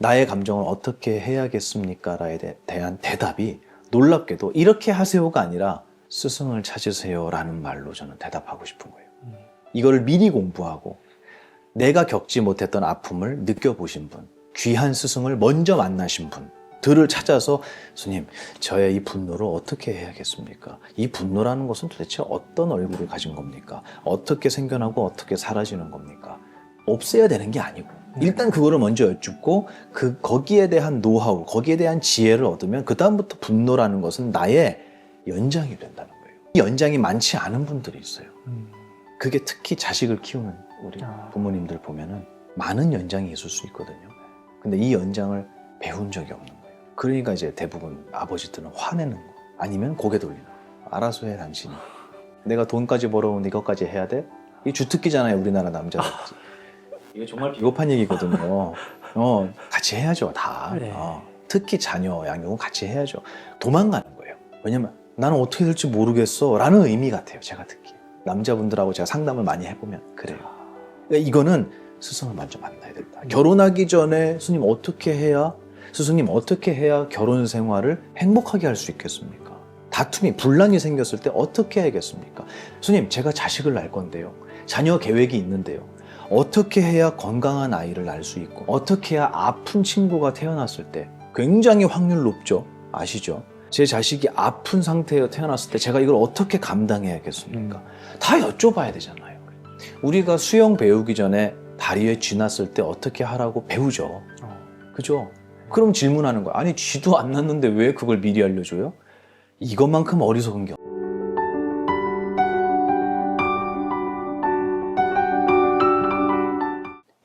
나의 감정을 어떻게 해야겠습니까? 라에 대한 대답이 놀랍게도 이렇게 하세요가 아니라 스승을 찾으세요 라는 말로 저는 대답하고 싶은 거예요. 이거를 미리 공부하고 내가 겪지 못했던 아픔을 느껴보신 분, 귀한 스승을 먼저 만나신 분들을 찾아서 스님, 저의 이 분노를 어떻게 해야겠습니까? 이 분노라는 것은 도대체 어떤 얼굴을 가진 겁니까? 어떻게 생겨나고 어떻게 사라지는 겁니까? 없애야 되는 게 아니고 일단 그거를 먼저 여쭙고 거기에 대한 노하우, 거기에 대한 지혜를 얻으면 그 다음부터 분노라는 것은 나의 연장이 된다는 거예요. 이 연장이 많지 않은 분들이 있어요. 그게 특히 자식을 키우는 우리 부모님들 보면은 많은 연장이 있을 수 있거든요. 근데 이 연장을 배운 적이 없는 거예요. 그러니까 이제 대부분 아버지들은 화내는 거 아니면 고개 돌리는 거. 알아서 해 당신이. 내가 돈까지 벌어오는데 이것까지 해야 돼? 이게 주특기잖아요, 우리나라 남자들. 이게 정말 비겁한 얘기거든요. 같이 해야죠, 다. 네. 특히 자녀 양육은 같이 해야죠. 도망가는 거예요. 왜냐면 나는 어떻게 될지 모르겠어 라는 의미 같아요, 제가 듣기. 남자분들하고 제가 상담을 많이 해보면 그래요. 그러니까 이거는 스승을 먼저 만나야 된다. 결혼하기 전에 스님 어떻게 해야, 스승님 어떻게 해야 결혼 생활을 행복하게 할 수 있겠습니까? 다툼이, 분란이 생겼을 때 어떻게 해야겠습니까? 스님, 제가 자식을 낳을 건데요. 자녀 계획이 있는데요. 어떻게 해야 건강한 아이를 낳을 수 있고 어떻게 해야 아픈 친구가 태어났을 때 굉장히 확률 높죠? 아시죠? 제 자식이 아픈 상태에 태어났을 때 제가 이걸 어떻게 감당해야겠습니까? 다 여쭤봐야 되잖아요. 우리가 수영 배우기 전에 다리에 쥐 났을 때 어떻게 하라고 배우죠. 그죠? 그럼 질문하는 거야. 아니 쥐도 안 났는데 왜 그걸 미리 알려줘요? 이것만큼 어리석은 게 없어요.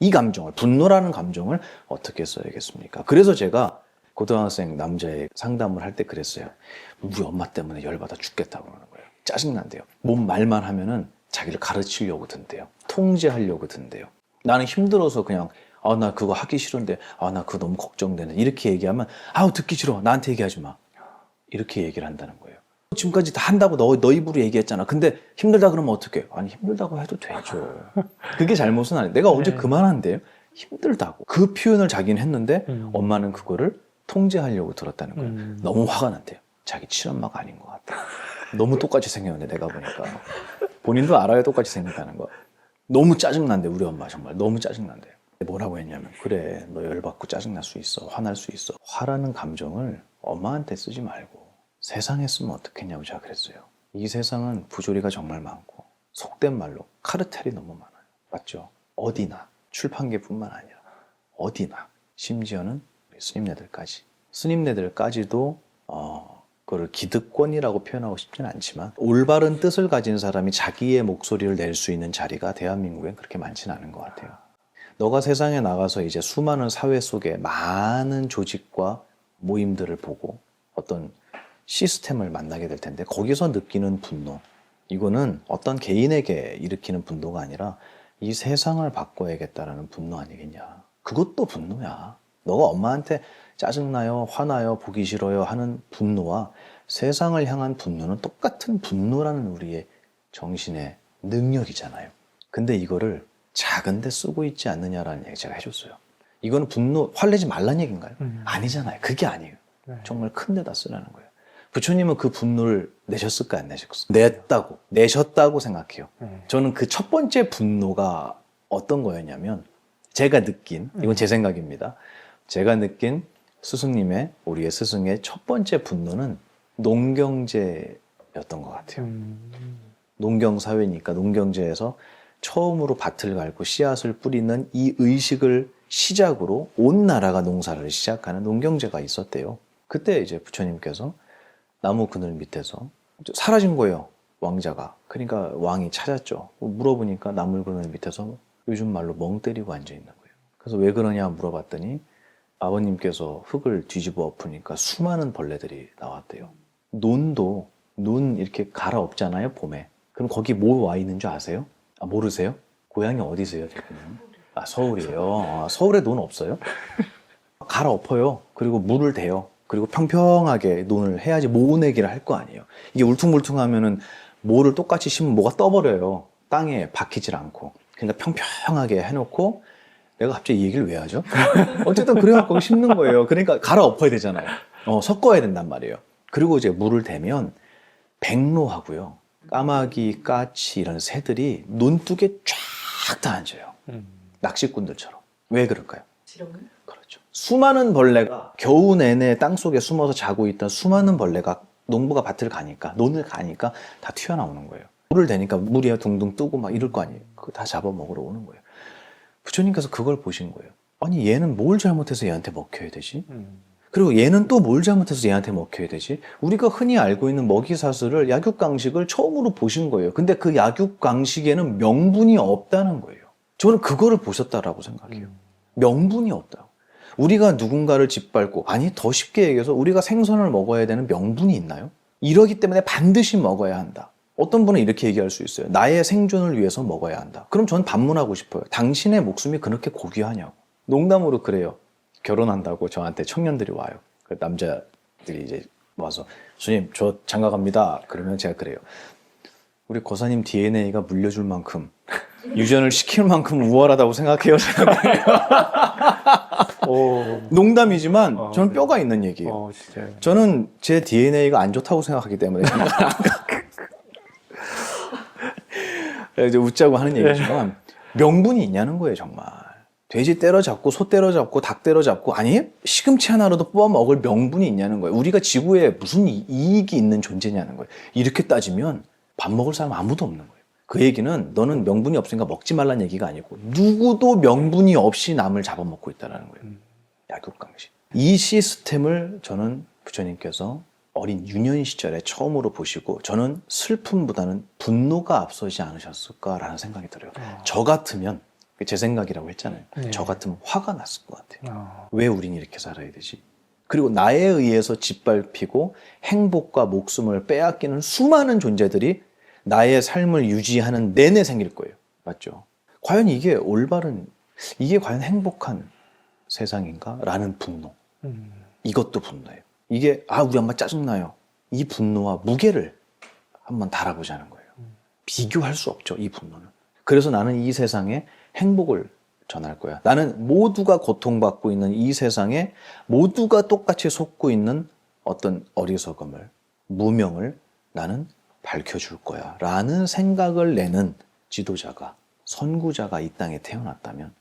이 감정을, 분노라는 감정을 어떻게 써야겠습니까? 그래서 제가 고등학생 남자애 상담을 할 때 그랬어요. 우리 엄마 때문에 열받아 죽겠다고 그러는 거예요. 짜증난대요. 뭔 말만 하면은 자기를 가르치려고 든대요. 통제하려고 든대요. 나는 힘들어서 그냥 나 그거 하기 싫은데 나 그거 너무 걱정되네. 이렇게 얘기하면 듣기 싫어. 나한테 얘기하지 마. 이렇게 얘기를 한다는 거예요. 지금까지 다 한다고 너 입으로 얘기했잖아. 근데 힘들다 그러면 어떡해? 아니 힘들다고 해도 되죠. 그게 잘못은 아니에요. 내가 언제 그만한대요? 힘들다고. 그 표현을 자기는 했는데 엄마는 그거를 통제하려고 들었다는 거예요. 너무 화가 났대요. 자기 친엄마가 아닌 것 같다. 너무 똑같이 생겼는데 내가 보니까. 본인도 알아요, 똑같이 생겼다는 거. 너무 짜증난대, 우리 엄마 정말. 너무 짜증난대요. 뭐라고 했냐면 그래, 너 열받고 짜증날 수 있어. 화날 수 있어. 화라는 감정을 엄마한테 쓰지 말고 세상에 쓰면 어떻겠냐고 제가 그랬어요. 이 세상은 부조리가 정말 많고 속된 말로 카르텔이 너무 많아요. 맞죠? 어디나, 출판계뿐만 아니라 어디나, 심지어는 우리 스님네들까지. 스님네들까지도 그걸 기득권이라고 표현하고 싶지는 않지만 올바른 뜻을 가진 사람이 자기의 목소리를 낼 수 있는 자리가 대한민국엔 그렇게 많지는 않은 것 같아요. 너가 세상에 나가서 이제 수많은 사회 속에 많은 조직과 모임들을 보고 어떤 시스템을 만나게 될 텐데 거기서 느끼는 분노, 이거는 어떤 개인에게 일으키는 분노가 아니라 이 세상을 바꿔야겠다라는 분노 아니겠냐. 그것도 분노야. 너가 엄마한테 짜증나요, 화나요, 보기 싫어요 하는 분노와 세상을 향한 분노는 똑같은 분노라는 우리의 정신의 능력이잖아요. 근데 이거를 작은 데 쓰고 있지 않느냐라는 얘기 제가 해줬어요. 이거는 분노, 화내지 말란 얘기인가요? 아니잖아요. 그게 아니에요. 정말 큰 데다 쓰라는 거예요. 부처님은 그 분노를 내셨을까 안 내셨을까? 내셨다고 생각해요. 저는 그 첫 번째 분노가 어떤 거였냐면 제가 느낀, 이건 제 생각입니다. 제가 느낀 스승님의, 우리의 스승의 첫 번째 분노는 농경제였던 것 같아요. 농경사회니까 농경제에서 처음으로 밭을 갈고 씨앗을 뿌리는 이 의식을 시작으로 온 나라가 농사를 시작하는 농경제가 있었대요. 그때 이제 부처님께서 나무 그늘 밑에서 사라진 거예요, 왕자가. 그러니까 왕이 찾았죠. 물어보니까 나무 그늘 밑에서 요즘 말로 멍 때리고 앉아 있는 거예요. 그래서 왜 그러냐 물어봤더니 아버님께서 흙을 뒤집어 엎으니까 수많은 벌레들이 나왔대요. 논도 눈 이렇게 갈아엎잖아요, 봄에. 그럼 거기 뭐 와 있는 줄 아세요? 모르세요? 고향이 어디세요, 대표님? 서울이에요. 서울에 논 없어요? 갈아엎어요. 그리고 물을 대요. 그리고 평평하게 논을 해야지 모내기를 할 거 아니에요. 이게 울퉁불퉁하면은 모를 똑같이 심으면 뭐가 떠버려요. 땅에 박히질 않고. 그러니까 평평하게 해놓고 내가 갑자기 이 얘기를 왜 하죠? 어쨌든 그래갖고 심는 거예요. 그러니까 갈아엎어야 되잖아요. 섞어야 된단 말이에요. 그리고 이제 물을 대면 백로하고요, 까마귀, 까치 이런 새들이 논둑에 쫙 다 앉아요. 낚시꾼들처럼. 왜 그럴까요? 지렁이? 그렇죠. 수많은 벌레가 겨우 내내 땅속에 숨어서 자고 있던 수많은 벌레가 농부가 밭을 가니까, 논을 가니까 다 튀어나오는 거예요. 물을 대니까 물이 둥둥 뜨고 막 이럴 거 아니에요. 그거 다 잡아먹으러 오는 거예요. 부처님께서 그걸 보신 거예요. 아니 얘는 뭘 잘못해서 얘한테 먹혀야 되지? 그리고 얘는 또 뭘 잘못해서 얘한테 먹혀야 되지? 우리가 흔히 알고 있는 먹이사슬을, 약육강식을 처음으로 보신 거예요. 근데 그 약육강식에는 명분이 없다는 거예요. 저는 그거를 보셨다라고 생각해요. 명분이 없다. 우리가 누군가를 짓밟고, 아니 더 쉽게 얘기해서 우리가 생선을 먹어야 되는 명분이 있나요? 이러기 때문에 반드시 먹어야 한다. 어떤 분은 이렇게 얘기할 수 있어요. 나의 생존을 위해서 먹어야 한다. 그럼 전 반문하고 싶어요. 당신의 목숨이 그렇게 고귀하냐고. 농담으로 그래요. 결혼한다고 저한테 청년들이 와요. 그 남자들이 이제 와서, 주님 저 장가 갑니다. 그러면 제가 그래요. 우리 고사님 DNA가 물려줄 만큼, 유전을 시킬 만큼 우월하다고 생각해요. 농담이지만 저는 네. 뼈가 있는 얘기예요. 진짜요. 저는 제 DNA가 안 좋다고 생각하기 때문에 이제 웃자고 하는 얘기지만 명분이 있냐는 거예요. 정말 돼지 때려잡고 소 때려잡고 닭 때려잡고, 아니 시금치 하나라도 뽑아 먹을 명분이 있냐는 거예요. 우리가 지구에 무슨 이익이 있는 존재냐는 거예요. 이렇게 따지면 밥 먹을 사람 아무도 없는 거예요. 그 얘기는 너는 명분이 없으니까 먹지 말라는 얘기가 아니고, 누구도 명분이 없이 남을 잡아먹고 있다는 거예요. 약육강식. 이 시스템을 저는 부처님께서 어린 유년 시절에 처음으로 보시고, 저는 슬픔보다는 분노가 앞서지 않으셨을까라는 생각이 들어요. 저 같으면, 제 생각이라고 했잖아요. 네. 저 같으면 화가 났을 것 같아요. 왜 우린 이렇게 살아야 되지? 그리고 나에 의해서 짓밟히고 행복과 목숨을 빼앗기는 수많은 존재들이 나의 삶을 유지하는 내내 생길 거예요. 맞죠? 과연 이게 올바른, 이게 과연 행복한 세상인가? 라는 분노. 이것도 분노예요. 이게 우리 엄마 짜증나요. 이 분노와 무게를 한번 달아보자는 거예요. 비교할 수 없죠, 이 분노는. 그래서 나는 이 세상에 행복을 전할 거야. 나는 모두가 고통받고 있는 이 세상에 모두가 똑같이 속고 있는 어떤 어리석음을, 무명을 나는 밝혀줄 거야 라는 생각을 내는 지도자가, 선구자가 이 땅에 태어났다면,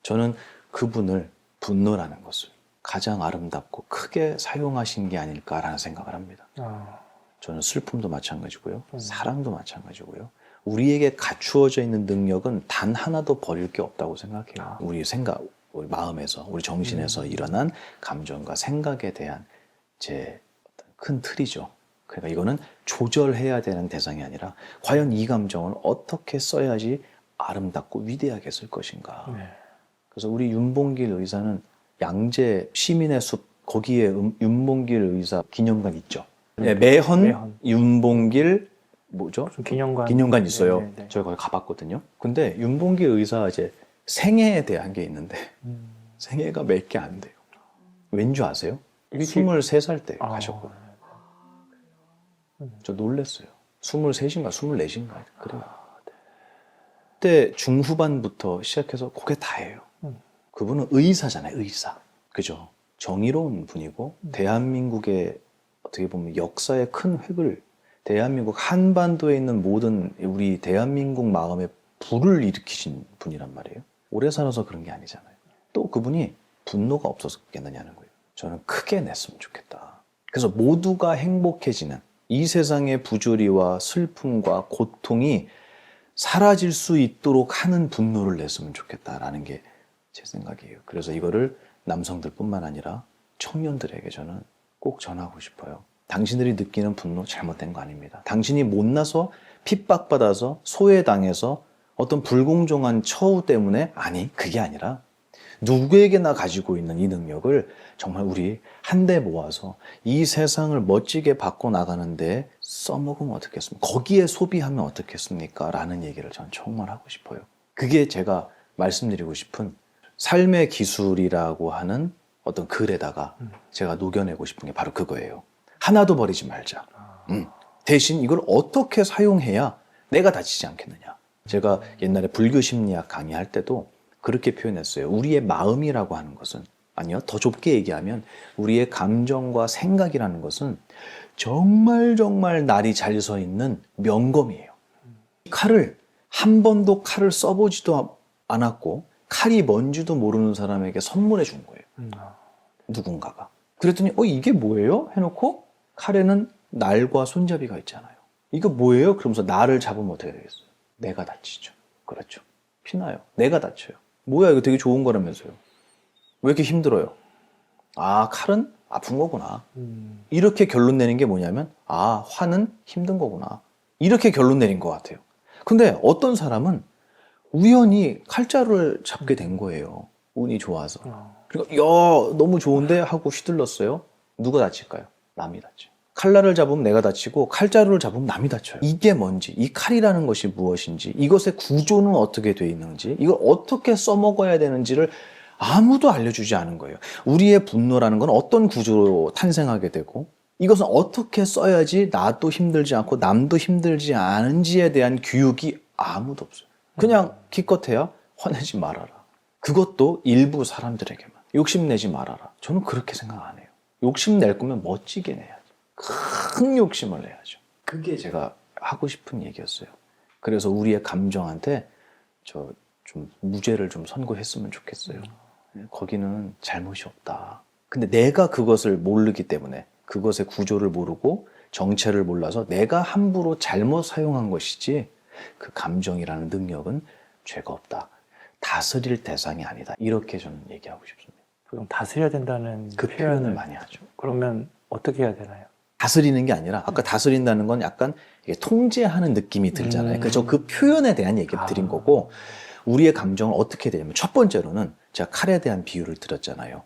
저는 그분을 분노라는 것을 가장 아름답고 크게 사용하신 게 아닐까라는 생각을 합니다. 저는 슬픔도 마찬가지고요, 사랑도 마찬가지고요, 우리에게 갖추어져 있는 능력은 단 하나도 버릴 게 없다고 생각해요. 우리 생각, 우리 마음에서, 우리 정신에서 일어난 감정과 생각에 대한 제 어떤 큰 틀이죠. 그러니까 이거는 조절해야 되는 대상이 아니라, 과연 이 감정을 어떻게 써야지 아름답고 위대하게 쓸 것인가. 그래서 우리 윤봉길 의사는 양재 시민의 숲, 거기에 윤봉길 의사 기념관 있죠. 네, 매헌 윤봉길 뭐죠? 기념관 있어요. 네네네. 저희 거기 가봤거든요. 근데 윤봉길 의사 이제 생애에 대한 게 있는데 생애가 몇 개 안 돼요. 왠지 아세요? 23살 때 가셨거든요. 저 놀랐어요. 23인가 24인가 그래요. 그때 중후반부터 시작해서 그게 다예요. 그분은 의사잖아요. 의사. 그죠? 정의로운 분이고 대한민국의 어떻게 보면 역사의 큰 획을, 대한민국 한반도에 있는 모든 우리 대한민국 마음에 불을 일으키신 분이란 말이에요. 오래 살아서 그런 게 아니잖아요. 또 그분이 분노가 없었겠느냐는 거예요. 저는 크게 냈으면 좋겠다. 그래서 모두가 행복해지는 이 세상의 부조리와 슬픔과 고통이 사라질 수 있도록 하는 분노를 냈으면 좋겠다라는 게 제 생각이에요. 그래서 이거를 남성들뿐만 아니라 청년들에게 저는 꼭 전하고 싶어요. 당신들이 느끼는 분노 잘못된 거 아닙니다. 당신이 못나서 핍박받아서 소외당해서 어떤 불공정한 처우 때문에, 아니 그게 아니라 누구에게나 가지고 있는 이 능력을 정말 우리 한데 모아서 이 세상을 멋지게 바꿔나가는데 써먹으면 어떻겠습니까? 거기에 소비하면 어떻겠습니까? 라는 얘기를 저는 정말 하고 싶어요. 그게 제가 말씀드리고 싶은 삶의 기술이라고 하는 어떤 글에다가 제가 녹여내고 싶은 게 바로 그거예요. 하나도 버리지 말자. 대신 이걸 어떻게 사용해야 내가 다치지 않겠느냐. 제가 옛날에 불교 심리학 강의할 때도 그렇게 표현했어요. 우리의 마음이라고 하는 것은, 아니요, 더 좁게 얘기하면 우리의 감정과 생각이라는 것은 정말 정말 날이 잘 서 있는 명검이에요. 칼을 한 번도 칼을 써보지도 않았고 칼이 뭔지도 모르는 사람에게 선물해 준 거예요. 누군가가. 그랬더니 이게 뭐예요? 해놓고 칼에는 날과 손잡이가 있잖아요. 이거 뭐예요? 그러면서 날을 잡으면 어떻게 되겠어요? 내가 다치죠. 그렇죠. 피나요. 내가 다쳐요. 뭐야, 이거 되게 좋은 거라면서요. 왜 이렇게 힘들어요? 아, 칼은 아픈 거구나. 이렇게 결론 내는 게 뭐냐면, 아, 화는 힘든 거구나. 이렇게 결론 내린 것 같아요. 근데 어떤 사람은 우연히 칼자루를 잡게 된 거예요. 운이 좋아서. 그러니까 야, 너무 좋은데 하고 휘둘렀어요. 누가 다칠까요? 남이 다쳐요. 칼날을 잡으면 내가 다치고 칼자루를 잡으면 남이 다쳐요. 이게 뭔지, 이 칼이라는 것이 무엇인지, 이것의 구조는 어떻게 돼 있는지, 이걸 어떻게 써먹어야 되는지를 아무도 알려주지 않은 거예요. 우리의 분노라는 건 어떤 구조로 탄생하게 되고, 이것은 어떻게 써야지 나도 힘들지 않고 남도 힘들지 않은지에 대한 교육이 아무도 없어요. 그냥 기껏해야 화내지 말아라. 그것도 일부 사람들에게만. 욕심내지 말아라. 저는 그렇게 생각 안 해요. 욕심낼 거면 멋지게 내야죠. 큰 욕심을 내야죠. 그게 제가 하고 싶은 얘기였어요. 그래서 우리의 감정한테 좀 무죄를 좀 선고했으면 좋겠어요. 거기는 잘못이 없다. 근데 내가 그것을 모르기 때문에, 그것의 구조를 모르고 정체를 몰라서 내가 함부로 잘못 사용한 것이지, 그 감정이라는 능력은 죄가 없다. 다스릴 대상이 아니다. 이렇게 저는 얘기하고 싶습니다. 그럼 다스려야 된다는 그 표현을 많이 하죠. 그러면 어떻게 해야 되나요? 다스리는 게 아니라, 아까 다스린다는 건 약간 통제하는 느낌이 들잖아요. 그래서 그 표현에 대한 얘기를 드린 거고, 우리의 감정을 어떻게 되냐면, 첫 번째로는 제가 칼에 대한 비유를 드렸잖아요.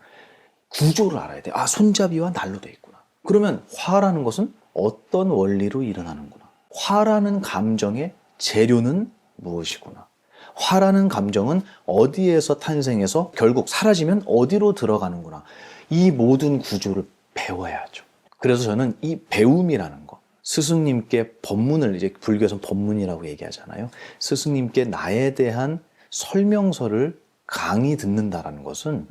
구조를 알아야 돼요. 아, 손잡이와 날로 돼 있구나. 그러면 화라는 것은 어떤 원리로 일어나는구나. 화라는 감정의 재료는 무엇이구나. 화라는 감정은 어디에서 탄생해서 결국 사라지면 어디로 들어가는구나. 이 모든 구조를 배워야죠. 그래서 저는 이 배움이라는 거, 스승님께 법문을, 이제 불교에서는 법문이라고 얘기하잖아요. 스승님께 나에 대한 설명서를 강의 듣는다라는 것은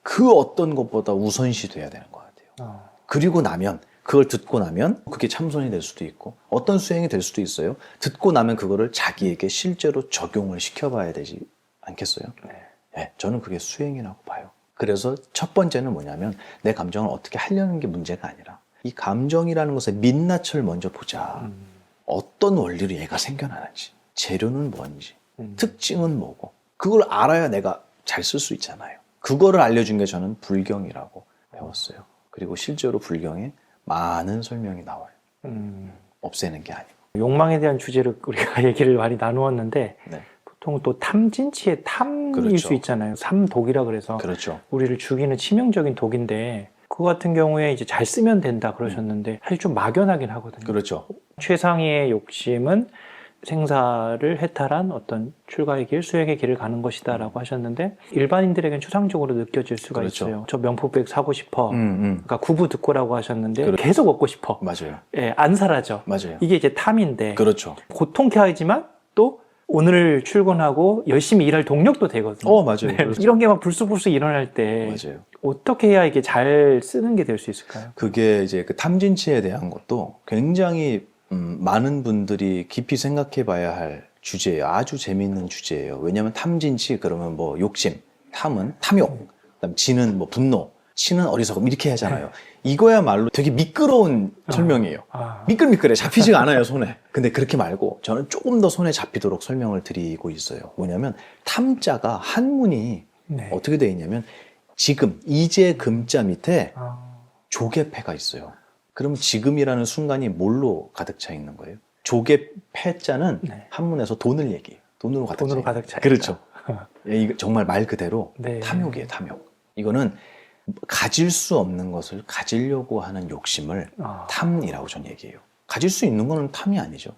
그 어떤 것보다 우선시 돼야 되는 것 같아요. 그리고 나면, 그걸 듣고 나면 그게 참선이 될 수도 있고 어떤 수행이 될 수도 있어요. 듣고 나면 그거를 자기에게 실제로 적용을 시켜봐야 되지 않겠어요? 네, 저는 그게 수행이라고 봐요. 그래서 첫 번째는 뭐냐면, 내 감정을 어떻게 하려는 게 문제가 아니라 이 감정이라는 것의 민낯을 먼저 보자. 어떤 원리로 얘가 생겨나는지, 재료는 뭔지, 특징은 뭐고, 그걸 알아야 내가 잘 쓸 수 있잖아요. 그거를 알려준 게 저는 불경이라고 배웠어요. 그리고 실제로 불경에 많은 설명이 나와요. 없애는 게 아니고. 욕망에 대한 주제로 우리가 얘기를 많이 나누었는데, 네. 보통 또 탐진치의 탐일 그렇죠. 수 있잖아요. 삼독이라 그래서 그렇죠. 우리를 죽이는 치명적인 독인데, 그거 같은 경우에 이제 잘 쓰면 된다 그러셨는데 사실 좀 막연하긴 하거든요. 그렇죠. 최상위의 욕심은 생사를 해탈한 어떤 출가의 길, 수행의 길을 가는 것이다 라고 하셨는데, 일반인들에겐 추상적으로 느껴질 수가 그렇죠. 있어요. 저 명품백 사고 싶어. 그러니까 구부 듣고라고 하셨는데 계속 얻고 싶어. 맞아요. 예, 안 사라져. 맞아요. 이게 이제 탐인데, 그렇죠. 고통케 하지만 또 오늘 출근하고 열심히 일할 동력도 되거든요. 맞아요. 네, 그렇죠. 이런 게 막 불쑥불쑥 일어날 때 맞아요. 어떻게 해야 이게 잘 쓰는 게 될 수 있을까요? 그게 이제 그 탐진치에 대한 것도 굉장히 많은 분들이 깊이 생각해 봐야 할 주제예요. 아주 재미있는 주제예요. 왜냐하면 탐진치 그러면 뭐 욕심, 탐은 탐욕, 그다음 진은 뭐 분노, 치는 어리석음 이렇게 하잖아요. 이거야말로 되게 미끄러운 설명이에요. 미끌미끌해. 잡히지가 않아요, 손에. 근데 그렇게 말고 저는 조금 더 손에 잡히도록 설명을 드리고 있어요. 뭐냐면 탐자가 한문이 어떻게 되어 있냐면, 지금, 이제 금자 밑에 조개패가 있어요. 그럼 지금이라는 순간이 뭘로 가득 차 있는 거예요? 조개 패자는 한문에서 돈을 얘기해요. 돈으로 가득 차. 그렇죠. 이거 정말 말 그대로 탐욕이에요, 탐욕. 이거는 가질 수 없는 것을 가지려고 하는 욕심을 탐이라고 저는 얘기해요. 가질 수 있는 거는 탐이 아니죠.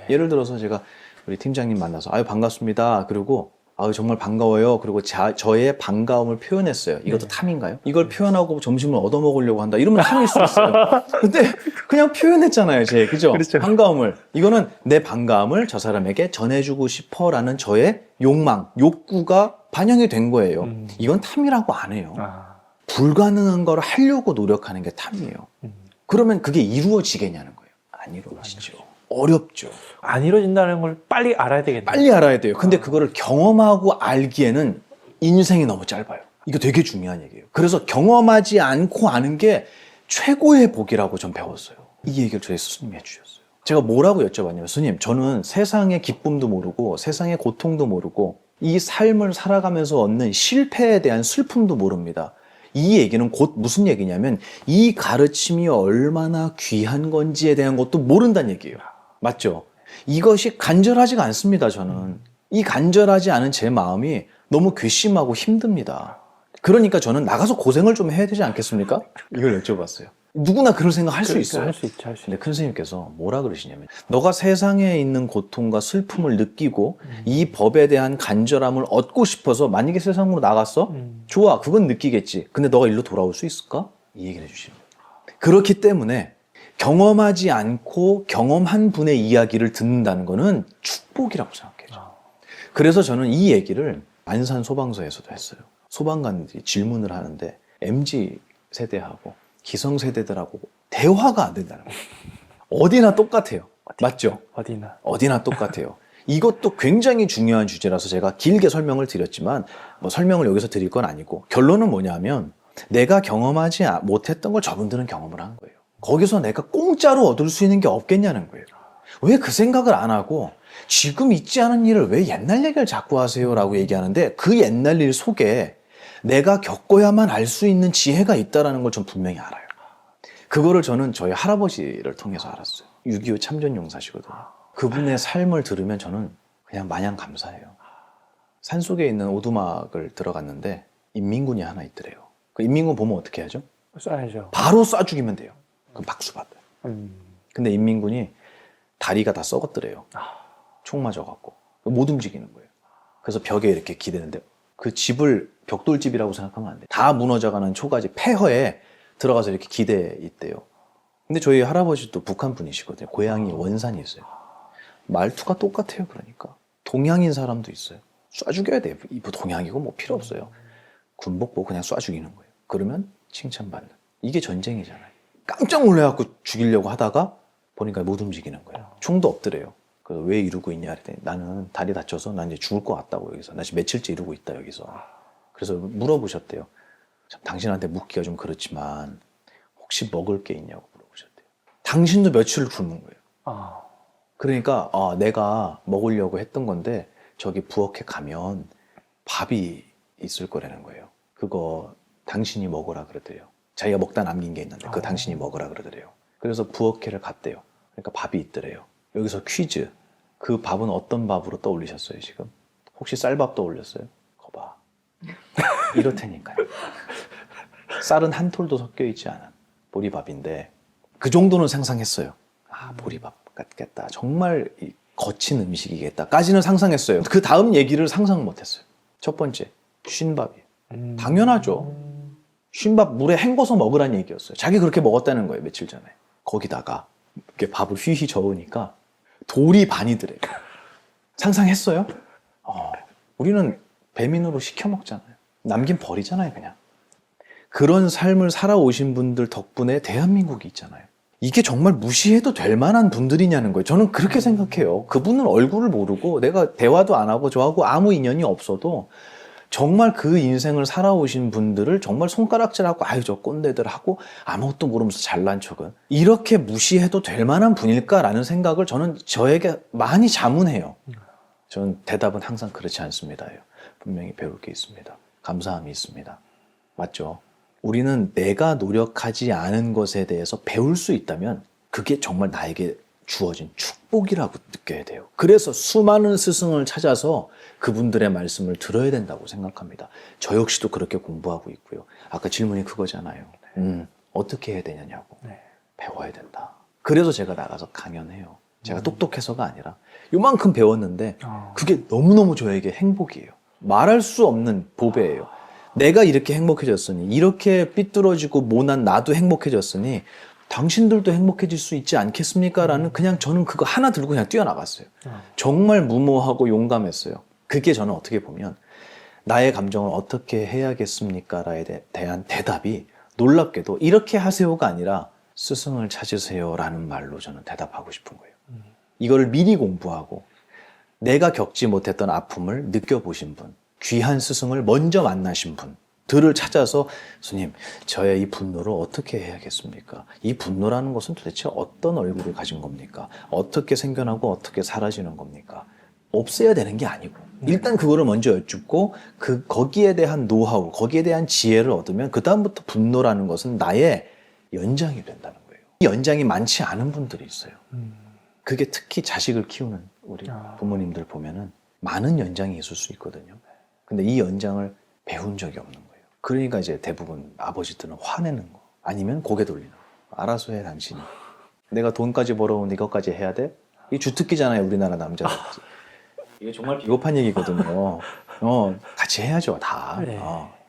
예를 들어서 제가 우리 팀장님 만나서, 아유, 반갑습니다. 그리고, 아유 정말 반가워요. 그리고 저의 반가움을 표현했어요. 이것도 탐인가요? 이걸 표현하고 점심을 얻어먹으려고 한다. 이러면 탐일 수 있어요. 근데 그냥 표현했잖아요. 그죠? 그렇죠. 반가움을. 이거는 내 반가움을 저 사람에게 전해주고 싶어라는 저의 욕망, 욕구가 반영이 된 거예요. 이건 탐이라고 안 해요. 불가능한 걸 하려고 노력하는 게 탐이에요. 그러면 그게 이루어지겠냐는 거예요. 안 이루어지죠. 어렵죠. 안 이루어진다는 걸 빨리 알아야 되겠네요. 빨리 알아야 돼요. 근데 그거를 경험하고 알기에는 인생이 너무 짧아요. 이거 되게 중요한 얘기예요. 그래서 경험하지 않고 아는 게 최고의 복이라고 전 배웠어요. 이 얘기를 저희 스님이 해주셨어요. 제가 뭐라고 여쭤봤냐면, 스님, 저는 세상의 기쁨도 모르고 세상의 고통도 모르고 이 삶을 살아가면서 얻는 실패에 대한 슬픔도 모릅니다. 이 얘기는 곧 무슨 얘기냐면 이 가르침이 얼마나 귀한 건지에 대한 것도 모른다는 얘기예요. 맞죠? 이것이 간절하지가 않습니다, 저는. 이 간절하지 않은 제 마음이 너무 괘씸하고 힘듭니다. 그러니까 저는 나가서 고생을 좀 해야 되지 않겠습니까? 이걸 여쭤봤어요. 누구나 그런 생각 할 수 있어요. 할 수 있죠, 할 수 있죠. 근데 큰 스님께서 뭐라 그러시냐면, 너가 세상에 있는 고통과 슬픔을 느끼고 이 법에 대한 간절함을 얻고 싶어서 만약에 세상으로 나갔어? 좋아, 그건 느끼겠지. 근데 너가 일로 돌아올 수 있을까? 이 얘기를 해주시는 거예요. 그렇기 때문에 경험하지 않고 경험한 분의 이야기를 듣는다는 거는 축복이라고 생각해요. 그래서 저는 이 얘기를 안산 소방서에서도 했어요. 소방관들이 질문을 하는데 MZ 세대하고 기성세대들하고 대화가 안 된다는 거예요. 어디나 똑같아요. 맞죠? 어디나 똑같아요. 이것도 굉장히 중요한 주제라서 제가 길게 설명을 드렸지만 뭐 설명을 여기서 드릴 건 아니고, 결론은 뭐냐면 내가 경험하지 못했던 걸 저분들은 경험을 한 거예요. 거기서 내가 공짜로 얻을 수 있는 게 없겠냐는 거예요. 왜 그 생각을 안 하고 지금 있지 않은 일을 왜 옛날 얘기를 자꾸 하세요 라고 얘기하는데, 그 옛날 일 속에 내가 겪어야만 알 수 있는 지혜가 있다는 걸 전 분명히 알아요. 그거를 저는 저희 할아버지를 통해서 알았어요. 6.25 참전용사시거든요. 그분의 삶을 들으면 저는 그냥 마냥 감사해요. 산속에 있는 오두막을 들어갔는데 인민군이 하나 있더래요. 그 인민군 보면 어떻게 하죠? 쏴야죠. 바로 쏴 죽이면 돼요. 그럼 박수 받아요. 근데 인민군이 다리가 다 썩었더래요. 총 맞아갖고 못 움직이는 거예요. 그래서 벽에 이렇게 기대는데, 그 집을 벽돌집이라고 생각하면 안 돼요. 다 무너져가는 초가집 폐허에 들어가서 이렇게 기대에 있대요. 근데 저희 할아버지도 북한 분이시거든요. 고향이 원산이 있어요. 말투가 똑같아요. 그러니까 동양인 사람도 있어요. 쏴 죽여야 돼요. 뭐 동양이고 뭐 필요 없어요. 군복 보고 그냥 쏴 죽이는 거예요. 그러면 칭찬받는. 이게 전쟁이잖아요. 깜짝 놀라갖고 죽이려고 하다가 보니까 못 움직이는 거예요. 총도 없더래요. 그래서 왜 이러고 있냐 그랬더니, 나는 다리 다쳐서 난 이제 죽을 것 같다고, 여기서 나 지금 며칠째 이러고 있다 여기서. 그래서 물어보셨대요. 참 당신한테 묻기가 좀 그렇지만 혹시 먹을 게 있냐고 물어보셨대요. 당신도 며칠을 굶은 거예요. 그러니까 내가 먹으려고 했던 건데 저기 부엌에 가면 밥이 있을 거라는 거예요. 그거 당신이 먹으라 그러더래요. 자기가 먹다 남긴 게 있는데 그거 당신이 먹으라 그러더래요. 그래서 부엌에를 갔대요. 그러니까 밥이 있더래요. 여기서 퀴즈. 그 밥은 어떤 밥으로 떠올리셨어요 지금? 혹시 쌀밥 떠올렸어요? 거봐. 이렇다니까요. 쌀은 한 톨도 섞여 있지 않은 보리밥인데 그 정도는 상상했어요. 보리밥 같겠다. 정말 거친 음식이겠다까지는 상상했어요. 그 다음 얘기를 상상 못했어요. 첫 번째, 쉰밥이에요. 당연하죠. 쉰밥 물에 헹궈서 먹으란 얘기였어요. 자기 그렇게 먹었다는 거예요, 며칠 전에. 거기다가 이렇게 밥을 휘휘 저으니까 돌이 반이더래요. 상상했어요? 우리는 배민으로 시켜 먹잖아요. 남긴 버리잖아요, 그냥. 그런 삶을 살아오신 분들 덕분에 대한민국이 있잖아요. 이게 정말 무시해도 될 만한 분들이냐는 거예요. 저는 그렇게 생각해요. 그분은 얼굴을 모르고 내가 대화도 안 하고 저하고 아무 인연이 없어도 정말 그 인생을 살아오신 분들을 정말 손가락질하고 아유 저 꼰대들 하고 아무것도 모르면서 잘난 척은 이렇게 무시해도 될 만한 분일까라는 생각을 저는 저에게 많이 자문해요. 저는 대답은 항상 그렇지 않습니다. 분명히 배울 게 있습니다. 감사함이 있습니다. 맞죠? 우리는 내가 노력하지 않은 것에 대해서 배울 수 있다면 그게 정말 나에게 주어진 축복이라고 느껴야 돼요. 그래서 수많은 스승을 찾아서 그분들의 말씀을 들어야 된다고 생각합니다. 저 역시도 그렇게 공부하고 있고요. 아까 질문이 그거잖아요. 어떻게 해야 되냐고. 배워야 된다. 그래서 제가 나가서 강연해요. 제가 똑똑해서가 아니라 요만큼 배웠는데 그게 너무너무 저에게 행복이에요. 말할 수 없는 보배예요. 내가 이렇게 행복해졌으니, 이렇게 삐뚤어지고 모난 나도 행복해졌으니 당신들도 행복해질 수 있지 않겠습니까? 라는 그냥 저는 그거 하나 들고 그냥 뛰어나갔어요. 정말 무모하고 용감했어요. 그게 저는 어떻게 보면 나의 감정을 어떻게 해야겠습니까? 라에 대한 대답이 놀랍게도 이렇게 하세요가 아니라 스승을 찾으세요 라는 말로 저는 대답하고 싶은 거예요. 이거를 미리 공부하고 내가 겪지 못했던 아픔을 느껴보신 분, 귀한 스승을 먼저 만나신 분들을 찾아서 스님, 저의 이 분노를 어떻게 해야겠습니까? 이 분노라는 것은 도대체 어떤 얼굴을 가진 겁니까? 어떻게 생겨나고 어떻게 사라지는 겁니까? 없애야 되는 게 아니고 일단 그거를 먼저 여쭙고 거기에 대한 노하우, 거기에 대한 지혜를 얻으면 그 다음부터 분노라는 것은 나의 연장이 된다는 거예요. 이 연장이 많지 않은 분들이 있어요. 그게 특히 자식을 키우는 우리 부모님들 보면은 많은 연장이 있을 수 있거든요. 근데 이 연장을 배운 적이 없는 거예요. 그러니까 이제 대부분 아버지들은 화내는 거 아니면 고개 돌리는 거. 알아서 해 당신이. 내가 돈까지 벌어오는데 이것까지 해야 돼? 이게 주특기잖아요, 우리나라 남자들. 이게 정말 비겁한 얘기거든요. 같이 해야죠, 다. 네.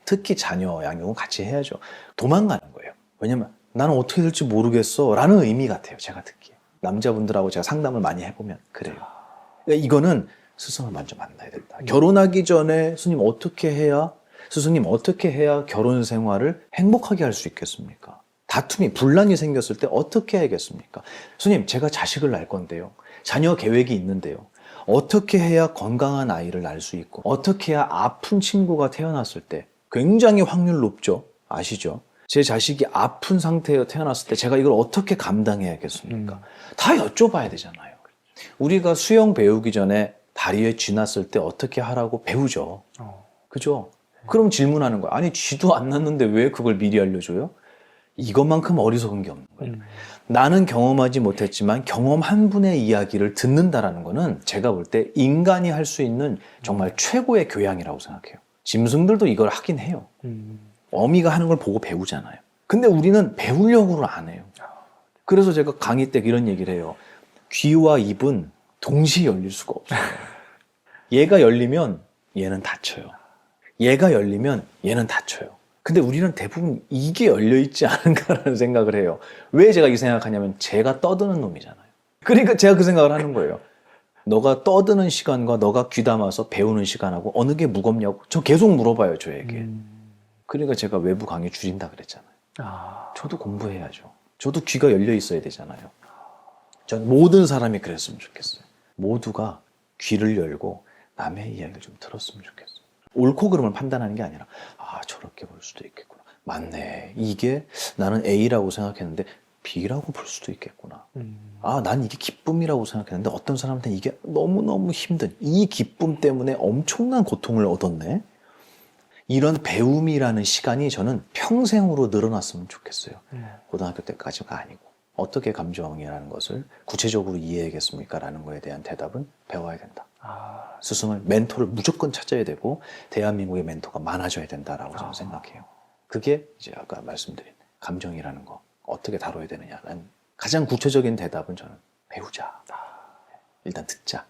특히 자녀 양육은 같이 해야죠. 도망가는 거예요. 왜냐면 나는 어떻게 될지 모르겠어 라는 의미 같아요, 제가 듣기에. 남자분들하고 제가 상담을 많이 해보면 그래요. 그러니까 이거는 스승을 먼저 만나야 된다. 결혼하기 전에 스님 어떻게 해야, 스승님 어떻게 해야 결혼 생활을 행복하게 할 수 있겠습니까? 다툼이, 분란이 생겼을 때 어떻게 해야겠습니까? 스님, 제가 자식을 낳을 건데요. 자녀 계획이 있는데요. 어떻게 해야 건강한 아이를 낳을 수 있고, 어떻게 해야 아픈 친구가 태어났을 때 굉장히 확률 높죠? 아시죠? 제 자식이 아픈 상태에 태어났을 때 제가 이걸 어떻게 감당해야겠습니까? 다 여쭤봐야 되잖아요. 우리가 수영 배우기 전에 다리에 쥐 났을 때 어떻게 하라고 배우죠. 그죠? 그럼 질문하는 거야. 아니, 쥐도 안 났는데 왜 그걸 미리 알려줘요? 이것만큼 어리석은 게 없는 거예요. 나는 경험하지 못했지만 경험한 분의 이야기를 듣는다라는 거는 제가 볼 때 인간이 할 수 있는 정말 최고의 교양이라고 생각해요. 짐승들도 이걸 하긴 해요. 어미가 하는 걸 보고 배우잖아요. 근데 우리는 배우려고는 안 해요. 그래서 제가 강의 때 이런 얘기를 해요. 귀와 입은 동시에 열릴 수가 없어요. 얘가 열리면 얘는 닫혀요. 얘가 열리면 얘는 닫혀요. 근데 우리는 대부분 이게 열려있지 않은가라는 생각을 해요. 왜 제가 이 생각하냐면 제가 떠드는 놈이잖아요. 그러니까 제가 그 생각을 하는 거예요. 너가 떠드는 시간과 너가 귀담아서 배우는 시간하고 어느 게 무겁냐고 저 계속 물어봐요, 저에게. 그러니까 제가 외부 강의 줄인다 그랬잖아요. 저도 공부해야죠. 저도 귀가 열려 있어야 되잖아요. 전 모든 사람이 그랬으면 좋겠어요. 모두가 귀를 열고 남의 이야기를 좀 들었으면 좋겠어요. 옳고 그름을 판단하는 게 아니라 저렇게 볼 수도 있겠구나. 맞네. 이게 나는 A라고 생각했는데 B라고 볼 수도 있겠구나. 난 이게 기쁨이라고 생각했는데 어떤 사람한테는 이게 너무너무 힘든 이 기쁨 때문에 엄청난 고통을 얻었네. 이런 배움이라는 시간이 저는 평생으로 늘어났으면 좋겠어요. 고등학교 때까지가 아니고. 어떻게 감정이라는 것을 구체적으로 이해하겠습니까? 라는 거에 대한 대답은 배워야 된다. 스승을, 멘토를 무조건 찾아야 되고 대한민국의 멘토가 많아져야 된다라고 저는 생각해요. 그게 이제 아까 말씀드린 감정이라는 거 어떻게 다뤄야 되느냐는 가장 구체적인 대답은 저는 배우자. 일단 듣자.